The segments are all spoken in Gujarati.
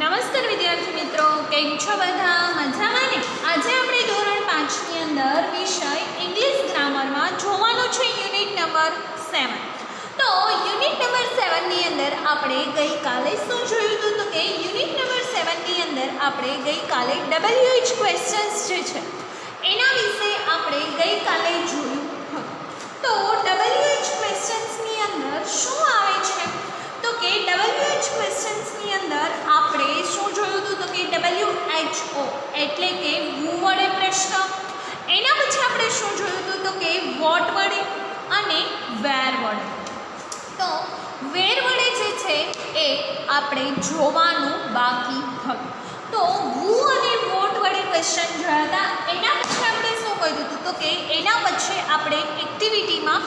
નમસ્કાર વિદ્યાર્થી મિત્રો, કેમ છો બધા? મજામાં ને? આજે આપણે ધોરણ 5 ની અંદર વિષય ઇંગ્લિશ ગ્રામરમાં જોવાનું છે યુનિટ નંબર 7. તો યુનિટ નંબર 7 ની અંદર આપણે ગઈકાલે શું જોયું હતું? તો કે યુનિટ નંબર 7 ની અંદર આપણે ગઈકાલે WH ક્વેશ્ચન્સ જે છે એના વિશે આપણે ગઈકાલે જોયું હતું. તો WH ક્વેશ્ચન્સની અંદર શું આવે છે? તો કે WH ક્વેશ્ચન્સની અંદર આપણે શું જોયું હતું? તો કે WHO એટલે કે who વડે પ્રશ્ન, એના પછી આપણે શું જોયું હતું? તો કે what વડે અને where વડે. તો where વડે જે છે એ આપણે જોવાનું બાકી હતું. તો who અને what વડે ક્વેશ્ચન જોયા હતા. એના પછી આપણે શું કર્યું હતું? તો કે એના પછી આપણે એક્ટિવિટીમાં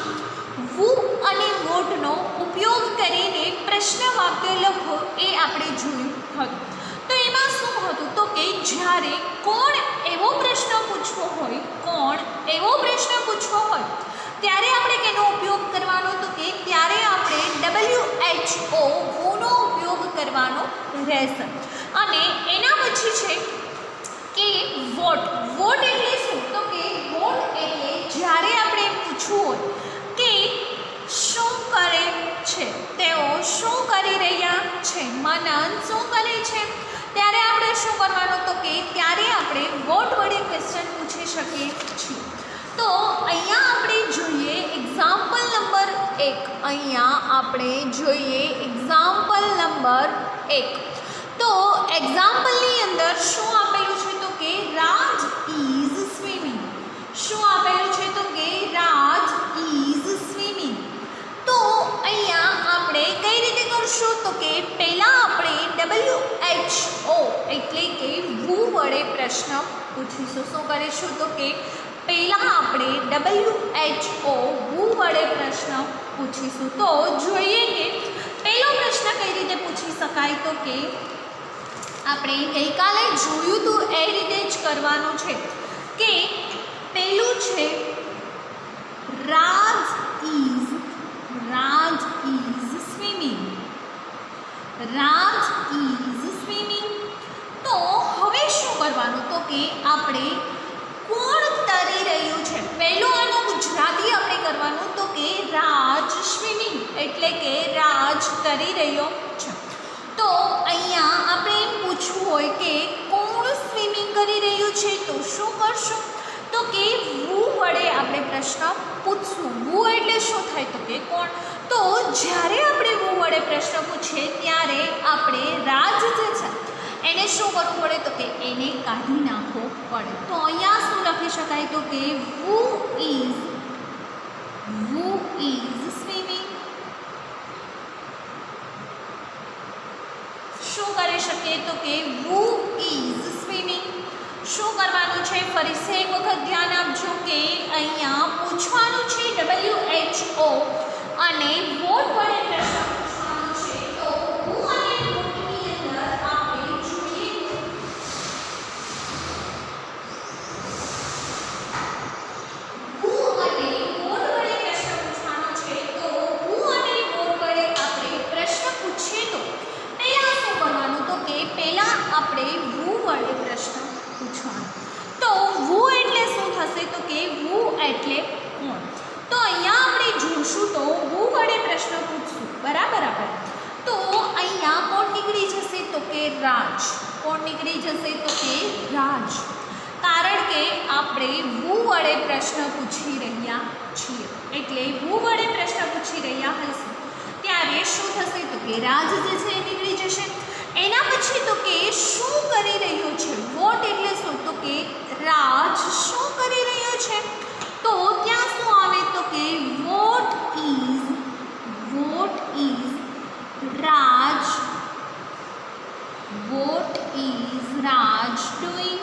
who અને what નો ઉપયોગ કરીને પ્રશ્ન વાક્ય લખો એ આપણે જોયું હતું. તો એમાં શું હતું? તો કે જ્યારે કોણ એવો પ્રશ્ન પૂછવો હોય ત્યારે આપણે કેનો ઉપયોગ કરવાનો? તો કે ત્યારે આપણે WHO નો ઉપયોગ કરવાનો રહેશે. અને એના પછી છે કે વોટ એટલે શું? તો કે વોટ એટલે જ્યારે આપણે પૂછવું હોય કે શું કરે છે, તેઓ શું કરી રહ્યા છે, મનન શું કરે છે, ત્યારે આપણે શું કરવાનું? તો કે ત્યારે આપણે વોટ વડે ક્વેશ્ચન પૂછી શકીએ છીએ. તો અહીંયા આપણે જોઈએ એક્ઝામ્પલ નંબર 1. અહીંયા આપણે જોઈએ એક્ઝામ્પલ નંબર 1. તો એક્ઝામ્પલની અંદર શું આપેલું છે? તો કે રાજ ઇઝ સ્વિમિંગ. શું આપેલું છે? તો કે રાજ ઇઝ સ્વિમિંગ. તો અહીંયા આપણે કઈ રીતે કરશું? તો કે પહેલાં આપણે WHO એટલે કે who વડે પ્રશ્ન પૂછીશું. શું કરીશું? તો કે પહેલાં આપણે WHO who વડે પ્રશ્ન પૂછીશું. તો જોઈએ કે પહેલો પ્રશ્ન કઈ રીતે પૂછી શકાય. તો કે આપણે ગઈકાલે જોયું હતું એ રીતે જ કરવાનું છે કે પહેલું છે રાજ ઇઝ સ્વિમિંગ. તો હવે શું કરવાનું? તો કે આપણે કોણ તરી રહ્યું છે, પહેલું આનું ગુજરાતી આપણે કરવાનું. તો કે રાજ સ્વિમિંગ એટલે કે રાજ તરી રહ્યો છે. તો અહીંયા આપણે એમ પૂછવું હોય કે કોણ સ્વિમિંગ કરી રહ્યું છે, તો શું કરશું? તો કે who વડે આપણે પ્રશ્ન પૂછશું. who એટલે શું થાય? તો કે કોણ. તો જ્યારે આપણે who વડે પ્રશ્ન પૂછીએ ત્યારે આપણે રાજ જે છે એને શું કરવું પડે? તો કે એને કાઢી નાખવો પડે. તો અહીંયા શું લખી શકાય? તો કે who is swimming. શું કરી શકીએ? તો કે who is swimming. શું કરવાનું છે? ફરીથી એક વખત ધ્યાન આપજો કે અહીંયા પૂછવાનું છે WHO અને વોટ વડે પ્રશ્ન પૂછવાનો છે. તો who અને વોટની અંદર આપણે જોઈએ who અને વોટ વડે પ્રશ્ન પૂછવાનો છે. તો who અને વોટ વડે આપણે પ્રશ્ન પૂછીએ તો પહેલાં શું કરવાનું? તો કે પહેલાં આપણે who વડે પ્રશ્ન પૂછવાનો. તો who એટલે શું થશે? તો કે who એટલે કોણ. તો અહીંયા આપણે જોશું તો who વડે પ્રશ્ન પૂછશું, બરાબર. આપણે તો અહીંયા કોણ નીકળી જશે? તો કે રાજ. કોણ નીકળી જશે? તો કે રાજ. કારણ કે આપણે who વડે પ્રશ્ન પૂછી રહ્યા છીએ, એટલે who વડે પ્રશ્ન પૂછી રહ્યા હશે ત્યારે શું થશે? તો કે રાજ જે છે એ નીકળી જશે. એના પછી તો કે શું કરી રહ્યો છે? વોટ એટલે શું? તો કે રાજ શું કરી રહ્યો છે? તો ત્યાં શું આવે? તો કે વોટ ઇઝ રાજ ડુઈંગ.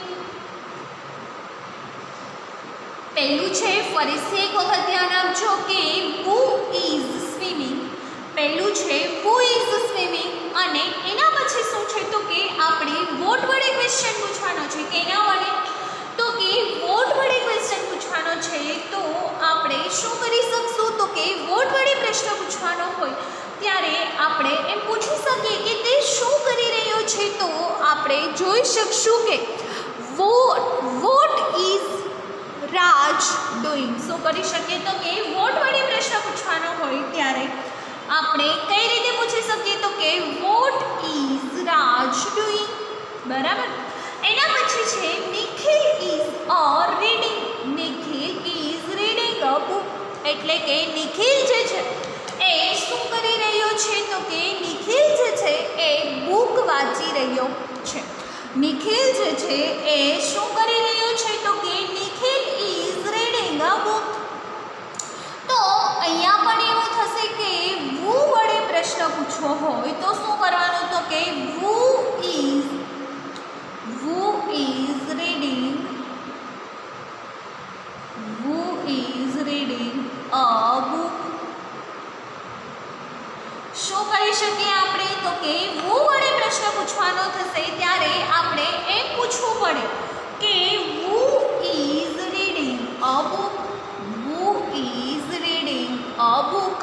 પહેલું છે, ફરીથી એક વખત ધ્યાન આપજો કે who is swimming. પહેલું છે who is swimming અને એના પછી શું છે? તો કે આપણે વોટ વડે ક્વેશ્ચન પૂછવાનો છે. કેના વડે? તો કે વોટ વડે ક્વેશ્ચન પૂછવાનો છે. તો આપણે શું કરી શકશું? તો કે વોટ વડે પ્રશ્ન પૂછવાનો હોય ત્યારે આપણે એમ પૂછી શકીએ કે તે શું કરી રહ્યો છે. તો જોઈ શકશું કે વોટ ઇઝ રાજ ડુઈંગ. શું કરી શકીએ તો કે વોટ વડે પ્રશ્ન પૂછવાનો હોય ત્યારે આપણે કઈ રીતે પૂછી શકીએ તો કે વોટ ઇઝ રાજ ડુઈંગ. બરાબર. એના પછી છે Nikhil is reading. Nikhil is reading a book. એટલે કે નિખિલ જે છે એ શું કરી રહ્યો છે તો કે નિખિલ જે છે એ બુક વાંચી રહ્યો છે. નિખિલ જે છે એ શું કરી રહ્યો છે તો કે Nikhil is reading a book. તો અહીંયા પણ એવું થશે કે વુ વડે પ્રશ્ન પૂછવો હોય તો શું કરવાનું તો કે who is reading a book. શું કરી શકીએ આપણે તો કે વુ વડે પ્રશ્ન પૂછવાનો થશે ત્યારે આપણે એમ પૂછવું પડે કે who is reading a book. Who is reading a book.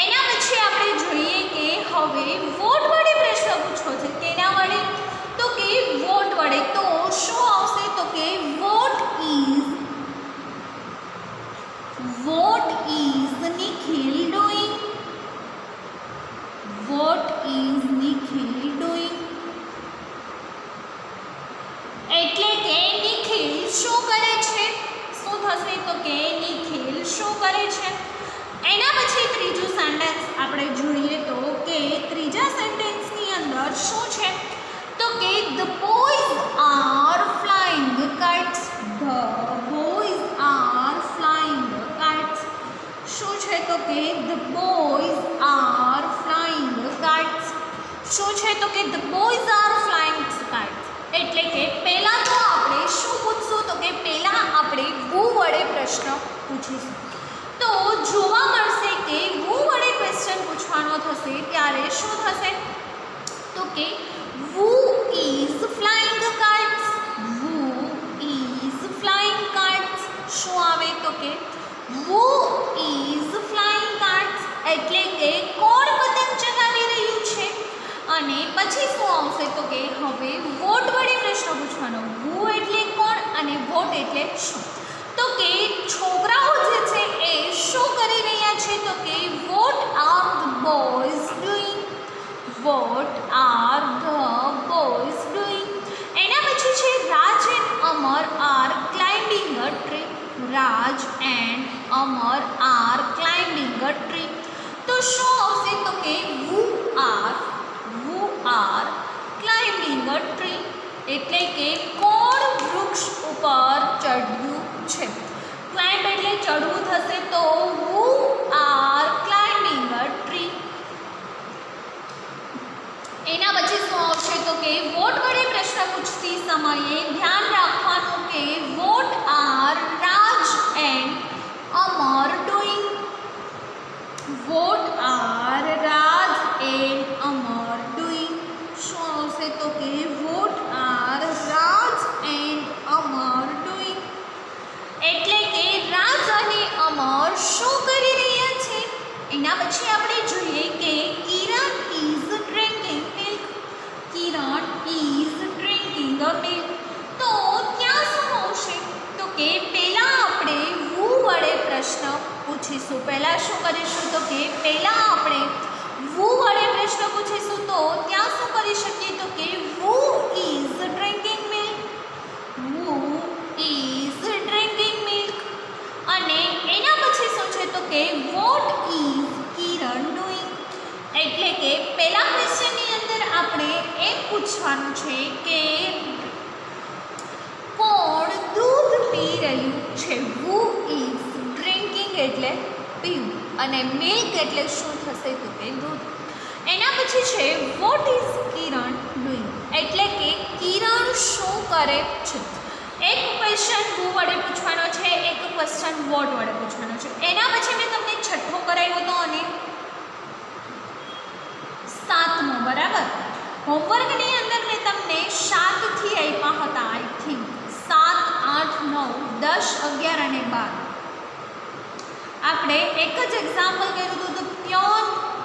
એના પછી આપણે જોઈએ કે હવે વોટ વડે પ્રશ્ન પૂછવો છે. કેના વડે તો કે વોટ વડે. તો શું આવશે તો કે what is Nikhil doing. What is Nikhil doing. એટલે કે નિખિલ શું કરે છે. શું થશે તો કે નિખિલ શું કરે છે. એના પછી ત્રીજું સેન્ટેન્સ આપણે જોઈએ તો કે ત્રીજા સેન્ટેન્સની અંદર શું છે તો કે the boys are flying kits. The boys are flying kits. શું છે તો કે the boys are flying kits. શું છે તો કે the boys are flying kits. એટલે કે પહેલાં તો આપણે શું પૂછશું તો કે પહેલાં આપણે વુ વડે પ્રશ્ન પૂછીશું. તો જોવા મળશે કે વુ વડે ક્વેશ્ચન પૂછવાનો થશે ત્યારે શું થશે તો કે who is flying kits. Who is flying kits. શું આવે તો કે વુ ઇઝ ફ્લાઇંગ કિટ્સ. એટલે કે કોણ પતંગ ચગાવી રહ્યું છે. અને પછી શું આવશે તો કે હવે વોટ વડે પ્રશ્ન પૂછવાનો. વુ એટલે કોણ અને વોટ એટલે શું. તો કે છોકરાઓ જે છે એ શું કરી રહ્યા છે તો કે what are the boys doing. What are the boys doing. એના પછી છે Raj and Amar are climbing a tree. Raj and Amar are climbing a tree. તો શું આવશે તો કે who are climbing a tree. એટલે કે કોણ વૃક્ષ ઉપર ચડ્યું છે. ક્લાઇમ્બ એટલે ચડવું થશે તો વુ આર ક્લાઇમ્બિંગ અ ટ્રી. એના પછી શું આવશે તો કે વોટ વડે પ્રશ્ન પૂછતી સમયે ધ્યાન રાખવાનું કે what R Raj and Amar doing. What R Raj and Amar doing. શું આવશે તો કે what R Raj and Amar doing. એટલે કે રાજ અને અમર શું કરી રહ્યા છે. એના પછી આપણે જોઈએ કે Kiran is drinking milk. Kiran is drinking a milk. તો ત્યાં શું આવશે તો કે પહેલાં આપણે વુ વડે પ્રશ્ન પૂછીશું. પહેલાં શું કરીશું તો કે પહેલાં આપણે વુ વડે પ્રશ્ન પૂછીશું. તો ત્યાં શું કરી શકીએ તો કે who is drinking milk. Who is drinking milk. અને એના પછી શું છે તો કે વોટ ઇઝ કિરણ ડુઈંગ. એટલે કે પહેલા ક્વેશ્ચનની અંદર આપણે એમ પૂછવાનું છે કે કોણ દૂધ પી રહ્યું છે. વુ ઇઝ ડ્રિંકિંગ એટલે પીવું અને મિલ્ક એટલે શું થશે તો કે દૂધ. એના પછી છે વોટ ઇઝ કિરણ ડુઈંગ. એટલે કે કિરણ શું કરે છે. એક ક્વેશ્ચન વુ વડે પૂછવાનો છે, એક ક્વેશ્ચન વોટ વડે પૂછવાનો છે. એના પછી મેં તમને છઠ્ઠો કરાવ્યો હતો અને સાતમો. બરાબર. હોમવર્કની અંદર મેં તમને 7 થી આપ્યા હતા. આઈ થિંક 7, 8, 9, 10, 11 અને 12. આપણે એક જ એક્ઝામ્પલ કર્યું હતું.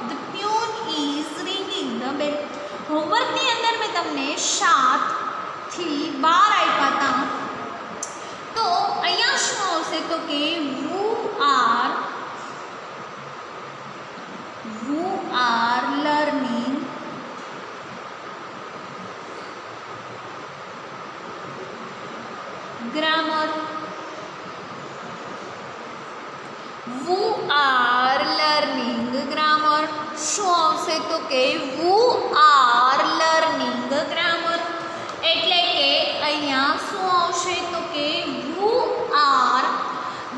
The peon is ringing the bell. હોમવર્કની અંદર મેં તમને 7, થી 12 આપ્યા હતા, તો અહીંયા શું આવશે તો કે who are learning grammar. who are learning grammar. શું આવશે તો કે who are learning grammar, એટલે કે અહીંયા શું આવશે તો કે who are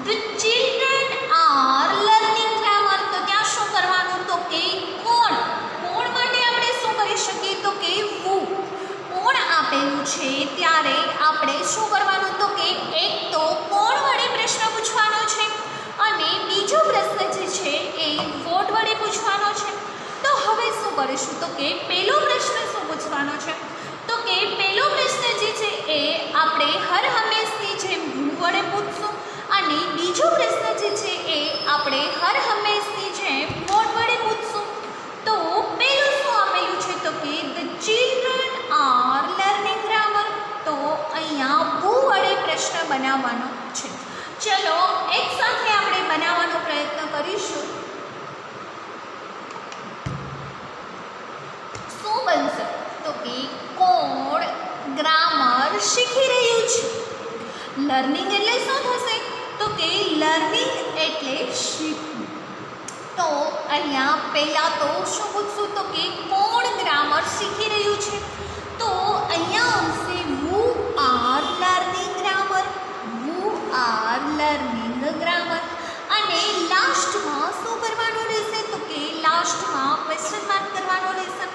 the children are learning grammar. તો ત્યાં શું કરવાનું તો કે કોણ માટે આપણે શું કરી શકીએ તો કે who. કોણ આપેલું છે ત્યારે આપણે શું કરવાનું તો કે એક તો કોણ વડે પ્રશ્ન પૂછવાનો છે અને બીજો પ્રશ્ન જે છે એ વોટ વડે પૂછવાનો છે. તો હવે શું કરીશું તો કે પહેલો પ્રશ્ન શું પૂછવાનો છે તો કે પહેલો પ્રશ્ન જે છે એ આપણે હર હંમેશની જેમ who વડે પૂછશું અને બીજો પ્રશ્ન જે છે એ આપણે હર હંમેશની જેમ વોટ વડે પૂછશું. તો પહેલું શું આપેલું છે તો કે the children are learning grammar. તો અહીંયા who વડે પ્રશ્ન બનાવવાનો છે. ચલો એક સાથે આપણે બનાવવાનો પ્રયત્ન કરીશું. શું બનશે તો કે કોણ ગ્રામર શીખી રહ્યું છે. લર્નિંગ એટલે શું થશે તો કે લર્નિંગ એટલે શીખવું. તો અહીંયા પહેલાં તો શું પૂછશું તો કે કોણ ગ્રામર શીખી રહ્યું છે. તો અહીંયા આવશે who are learning grammar. who are learning grammar. અને લાસ્ટમાં શું કરવાનું રહેશે તો કે લાસ્ટમાં ક્વેશ્ચન માર્ક કરવાનો રહેશે.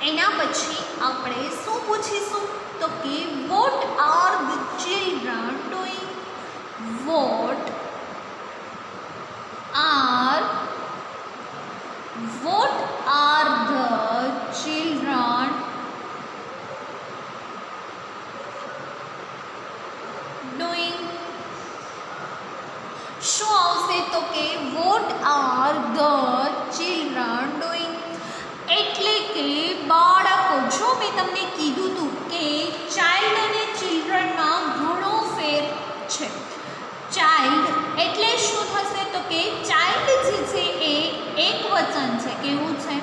એના પછી આપણે શું પૂછીશું તો કે what are the children doing. what are the children doing. શું આવશે તો કે what are the children doing, એટલે કે બાળકો. જો મેં તમને કીધું હતું કે ચાઇલ્ડ અને ચિલ્ડ્રનમાં ઘણો ફેર છે. ચાઇલ્ડ એટલે શું થશે તો કે ચાઇલ્ડ જે છે એ એક વચન છે. કેવું છે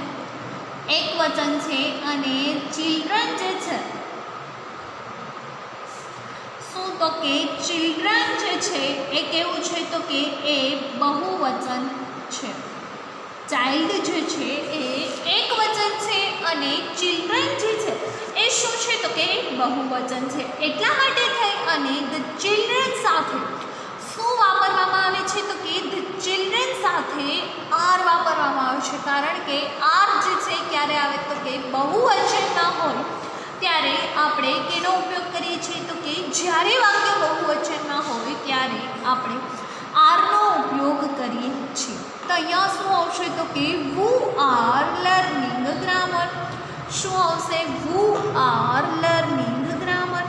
એક વચન છે. અને ચિલ્ડ્રન જે છે શું તો કે ચિલ્ડ્રન જે છે એ કેવું છે તો કે એ બહુવચન છે. ચાઇલ્ડ જે છે એ એક વચન છે અને ચિલ્ડ્રન જે છે એ શું છે તો કે બહુવચન છે. એટલા માટે થઈ અને ધ ચિલ્ડ્રન સાથે શું વાપરવામાં આવે છે તો કે ધ ચિલ્ડ્રન સાથે આર વાપરવામાં આવે છે. કારણ કે આર જે છે ક્યારે આવે તો કે બહુવચનમાં હોય ત્યારે આપણે કેનો ઉપયોગ કરીએ છીએ તો કે જ્યારે વાક્ય બહુવચનમાં હોય ત્યારે આપણે આરનો ઉપયોગ કરીએ છીએ. તો અહીંયા શું આવશે તો કે who are learning grammar. શું આવશે who are learning grammar.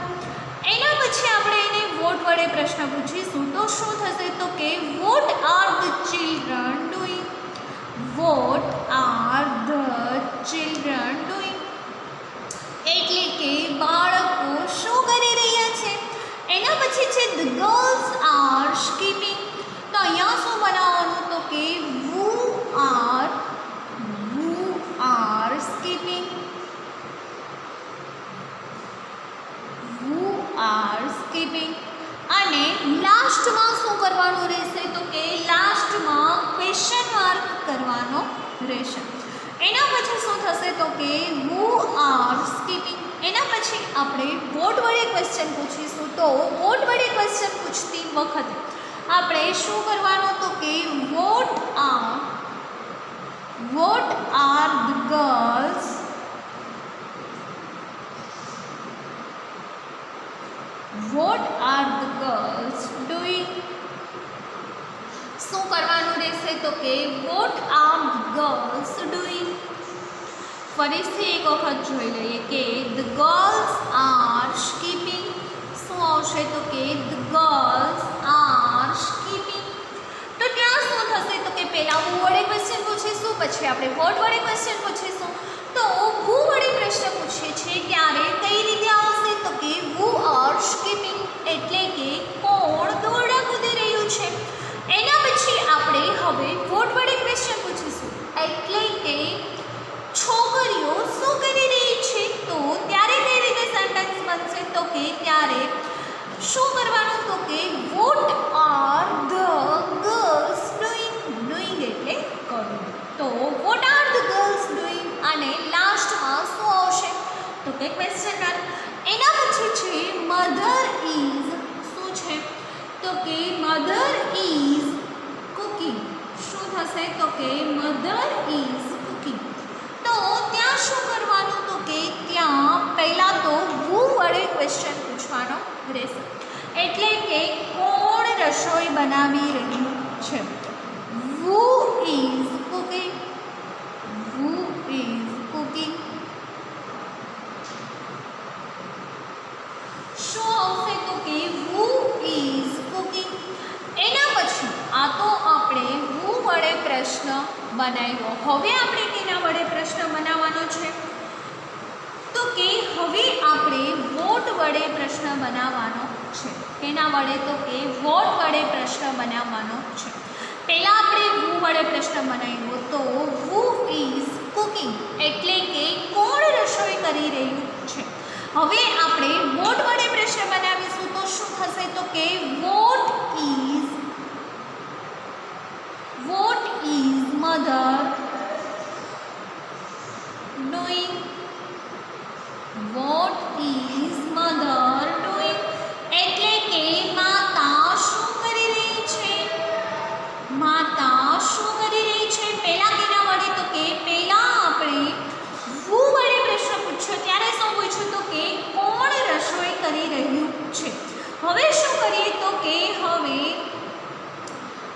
એના પછી આપણે એને વોટ વડે પ્રશ્ન પૂછીશું. તો શું થશે તો કે what are the children doing. what are the children doing, એટલે કે બાળકો શું કરી રહ્યા છે. એના પછી છે the girls are skipping. તો અહીંયા શું બનાવવાનું તો કે who are skipping. who are skipping. અને લાસ્ટમાં શું કરવાનું રહેશે તો કે લાસ્ટમાં ક્વેશ્ચન માર્ક કરવાનો રહેશે. એના પછી શું થશે તો કે who are skipping. એના પછી આપણે વોટ વડે ક્વેશ્ચન પૂછીશું. તો વોટ વડે ક્વેશ્ચન પૂછતી વખતે આપણે શું કરવાનું તો કે what are the girls doing. શું કરવાનું રહેશે તો કે what are the girls doing. ફરીથી એક વખત જોઈ લઈએ કે the girls are skipping. શું આવશે તો કે the girls are skipping. તો ત્યાં શું થશે તો કે પહેલાં who વડે ક્વેશ્ચન પૂછીશું, પછી આપણે what વડે ક્વેશ્ચન પૂછીશું. તો who વડે પ્રશ્ન પૂછીએ છીએ ત્યારે કઈ રીતે આવશે તો કે એટલે કે છોકરીઓ શું કરી રહી છે, તો ત્યારે કઈ રીતે સેન્ટેન્સ બનશે, તો કે ત્યારે શું કરવાનું, તો કે what are the girls doing. Doing એટલે કરવું, તો what are the girls doing, અને લાસ્ટમાં શું આવશે, તો કે ક્વેશ્ચન માર્ક. એના પછી છે મધર ઇઝ, શું છે, તો કે મધર ઇઝ કુકિંગ. શું થશે, તો કે મધર ઇઝ કુકિંગ. તો ત્યાં શું કરવાનું, તો કે ત્યાં પહેલાં તો વુ વડે ક્વેશ્ચન પૂછવાનો રહેશે, એટલે કે કોણ રસોઈ બનાવી રહ્યું છે. Who is cooking, who is cooking. શું આવશે, તો કે વુ ઇઝ કુકિંગ. એના પછી આ તો આપણે વુ વડે પ્રશ્ન બનાવ્યો. હવે આપણે કેના વડે પ્રશ્ન બનાવવાનો છે, તો કે હવે આપણે વોટ વડે પ્રશ્ન બનાવવાનો છે. કેના વડે, તો કે વોટ વડે પ્રશ્ન બનાવવાનો છે. પહેલાં આપણે વુ વડે પ્રશ્ન બનાવ્યો, તો વુ ઇઝ કુકિંગ એટલે કે કોણ રસોઈ કરી રહ્યું છે. હવે આપણે વોટ વડે પ્રશ્ન બનાવીશું, તો શું થશે, તો કે what is mother doing. What is mother doing એટલે કે માતા શું કરી રહી છે, માતા શું કરી રહી છે. પહેલાં કેના વડે, તો કે પહેલાં આપણે વુ વડે પ્રશ્ન પૂછ્યો ત્યારે શું પૂછ્યું, તો કે કોણ રસોઈ કરી રહ્યું છે. હવે શું કરીએ, તો કે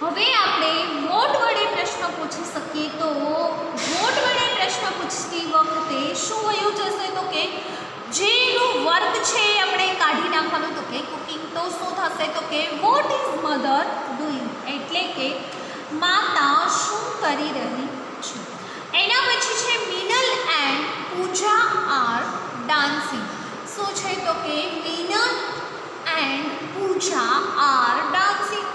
હવે આપણે વોટ વડે પ્રશ્ન પૂછી શકીએ. તો વોટ વડે પ્રશ્ન પૂછતી વખતે શું વયું જશે, તો કે જેનું વર્ક છે આપણે કાઢી નાખવાનું, તો કે કુકિંગ. તો શું થશે, તો કે વોટ ઇઝ મધર ડુઈંગ એટલે કે માતા શું કરી રહી છે. એના પછી છે Minal and Pooja are dancing. શું છે, તો કે Minal and Pooja are dancing.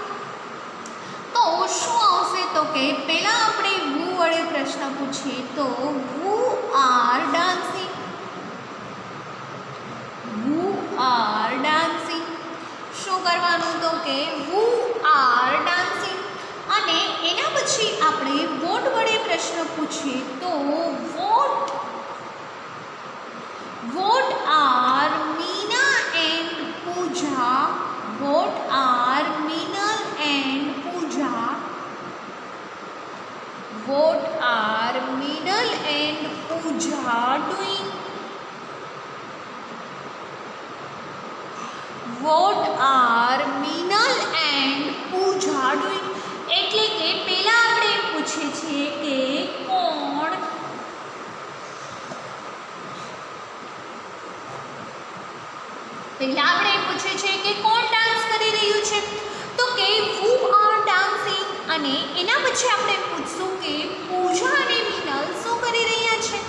તો શું આવશે, તો કે પહેલાં આપણે વુ વડે પ્રશ્ન પૂછીએ, તો વુ આર ડાન્સિંગ, વુ આર ડાન્સિંગ. શું કરવાનું, તો કે વુ આર ડાન્સિંગ. અને એના પછી આપણે વોટ વડે પ્રશ્ન પૂછીએ, તો what are Meena and Pooja, what are Minal and Pooja, what are Minal and Pooja doing. What are Minal and Pooja doing એટલે કે પહેલાં આપણે પૂછીએ છીએ કે કોણ ડાન્સ કરી રહ્યું છે, તો કે વુ આર ડાન્સિંગ. અને એના પછી આપણે પૂછશું કે પૂજા અને મિનલ શું કરી રહ્યા છે,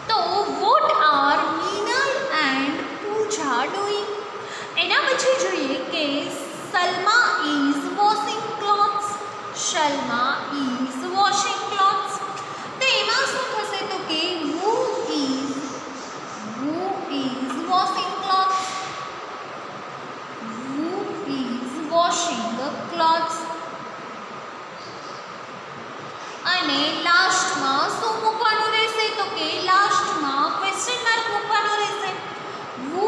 તો what are Minal and Pooja doing. એના પછી જોઈએ કે Salma is washing clothes, Salma is washing clothes. તો એમાં શું થશે, તો કે who is washing clothes, who is washing clothes. અને લાસ્ટમાં શું મૂકવાનું રહેશે, તો કે લાસ્ટમાં ક્વેશ્ચન માર્ક મૂકવાનો રહેશે. વુ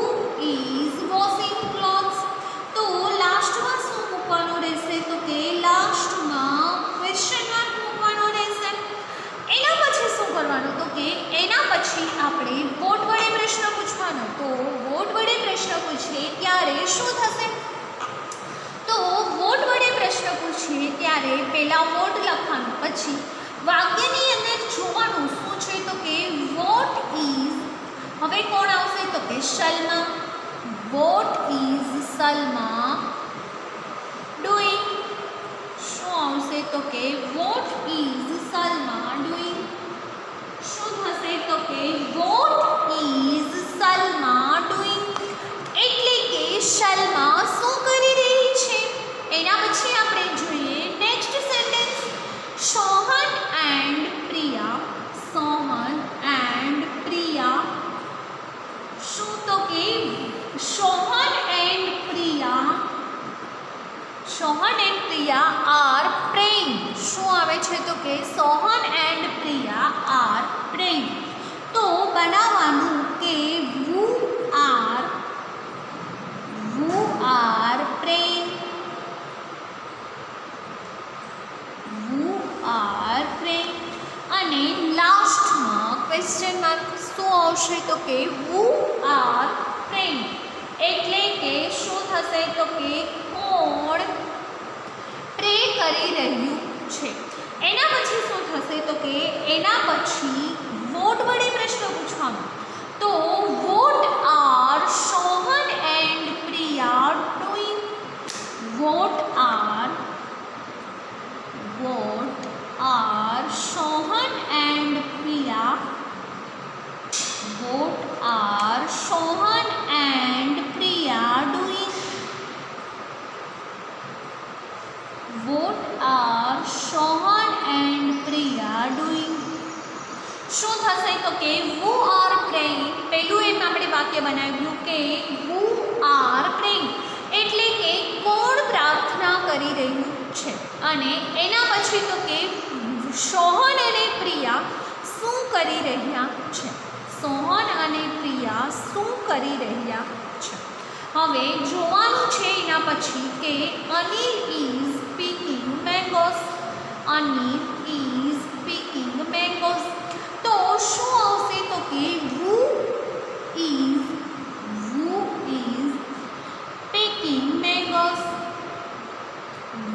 ઇઝ વોશિંગ ક્લોથ્સ. તો લાસ્ટમાં શું મૂકવાનું રહેશે, તો કે લાસ્ટમાં ક્વેશ્ચન માર્ક મૂકવાનો રહેશે. એના પછી શું કરવાનું, તો કે એના પછી આપણે વોટ વડે પ્રશ્ન પૂછવાનો. તો વોટ વડે પ્રશ્ન પૂછીએ ત્યારે શું થશે, તો વોટ વડે પ્રશ્ન પૂછીએ ત્યારે પહેલાં વોટ લખવાનું, પછી વાક્યની અંદર જોવાનું શું છે, તો કે વોટ ઇઝ, હવે કોણ આવશે, તો કે Salma. What is Salma doing. શું આવશે, તો કે વોટ ઇઝ સલમા ડુઈંગ. શું થશે, તો કે વોટ ઇઝ સલમા ડુઈંગ એટલે કે સલમા શું કરી રહી છે. એના પછી આપણે જોઈએ નેક્સ્ટ સેન્ટેન્સ, સોહન એન્ડ કે Sohan and Priya are praying. તો બનાવવાનું કે who are praying. who are praying. અને લાસ્ટમાં ક્વેશ્ચન માર્ક શું આવશે તો કે who are praying. એટલે કે શું થશે તો કે કોણ પ્રે કરી રહ્યું છે. એના પછી શું થશે તો કે એના પછી વોટ વડે પ્રશ્ન પૂછવાનો. તો what R Sohan and Priya doing. What R Sohan and Priya. What are Sohan and Priya doing. What R Sohan and Priya doing. શું થશે તો કે who are praying. પહેલું એમ આપણે વાક્ય બનાવ્યું કે who are praying એટલે કે કોણ પ્રાર્થના કરી રહ્યું છે. અને એના પછી તો કે સોહન અને પ્રિયા શું કરી રહ્યા છે. સોહન અને પ્રિયા શું કરી રહ્યા છે. હવે જોવાનું છે એના પછી કે Anil is picking mangoes. Anil is picking mangoes. તો શું આવશે તો કે who is picking mangoes.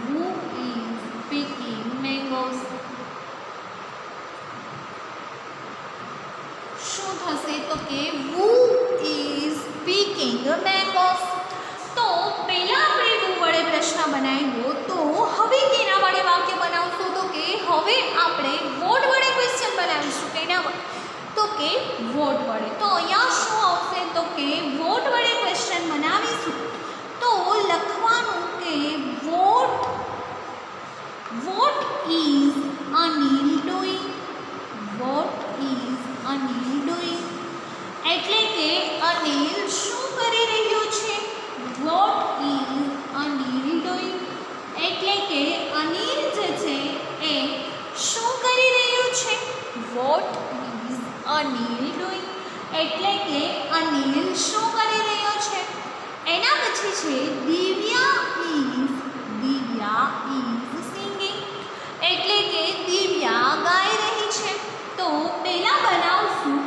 who is picking mangoes. શું થશે તો કે who is picking mangoes. તો પહેલા આપણે who વડે પ્રશ્ન બનાવ્યો. તો હવે કેના વડે વાક્ય બનાવશું તો કે હવે આપણે વોટ વડે ક્વેશ્ચન બનાવીશું. કેના વડે તો કે વોટ વડે. તો અહીંયા શું આવશે તો કે વોટ વડે ક્વેશ્ચન બનાવીશું. તો લખવાનું કે what is Anil doing. What is Anil doing એટલે કે અનિલ શું કરી રહ્યો છે. વોટ ઇઝ અનિલ ડુઈંગ એટલે કે અનિલ જે છે એ શું કરી રહ્યું છે. વોટ ઇઝ અનિલ ડુઈંગ એટલે કે અનિલ શું કરી રહ્યો છે. એના પછી છે દિવ્યા ઇઝ સિંગિંગ એટલે કે દિવ્યા ગાઈ રહી છે. તો પહેલા બનાવશું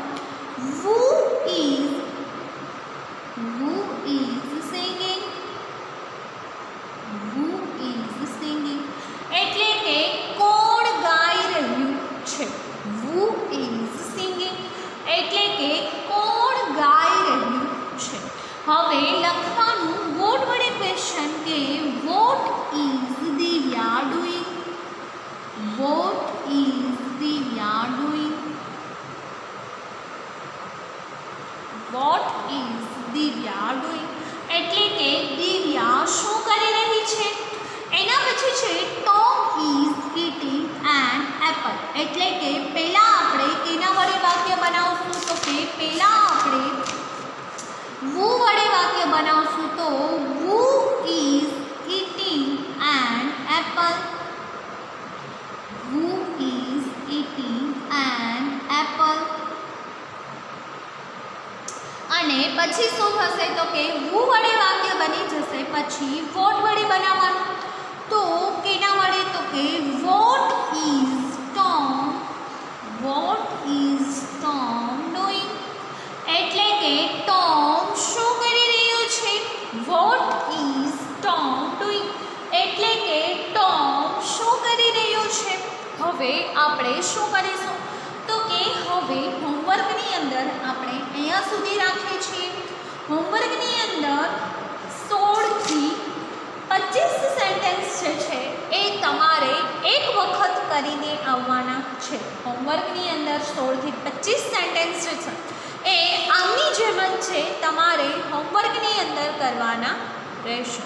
who is singing. who is singing એટલે કે કોણ ગાઈ રહ્યું છે. who is singing એટલે કે કોણ ગાઈ રહ્યું છે. હવે લખવાનું વોટ વડે ક્વેશ્ચન કે what is Divya doing. What is Divya doing. What is Divya doing એટલે કે દિવ્યા શું કરી રહી છે. એના પછી છે Tom is eating an apple એટલે કે પહેલાં આપણે કેના વડે વાક્ય બનાવશું તો કે પહેલાં આપણે who વડે વાક્ય બનાવશું. તો who is eating an apple. who is eating an apple અને પછી શું થશે તો કે who વડે વાક્ય બની જશે. પછી વોટ વડે બનાવવાનું. તો કેના વડે તો કે વોટ ઇઝ ટોમ ડુઈંગ એટલે કે ટોમ શું કરી રહ્યો છે. વોટ ઇઝ ટોમ ડુઈંગ એટલે કે ટોમ શું કરી રહ્યો છે. હવે આપણે શું કરીશું તો કે હવે હોમવર્કની અંદર આપણે અહીંયા સુધી રાખીએ છીએ. હોમવર્કની અંદર 16 થી 25 સેન્ટેન્સ જે છે એ તમારે એક વખત કરીને આવવાના છે. હોમવર્કની અંદર 16 થી 25 સેન્ટેન્સ જે છે એ આમની જેમ જ છે તમારે હોમવર્કની અંદર કરવાના રહેશે.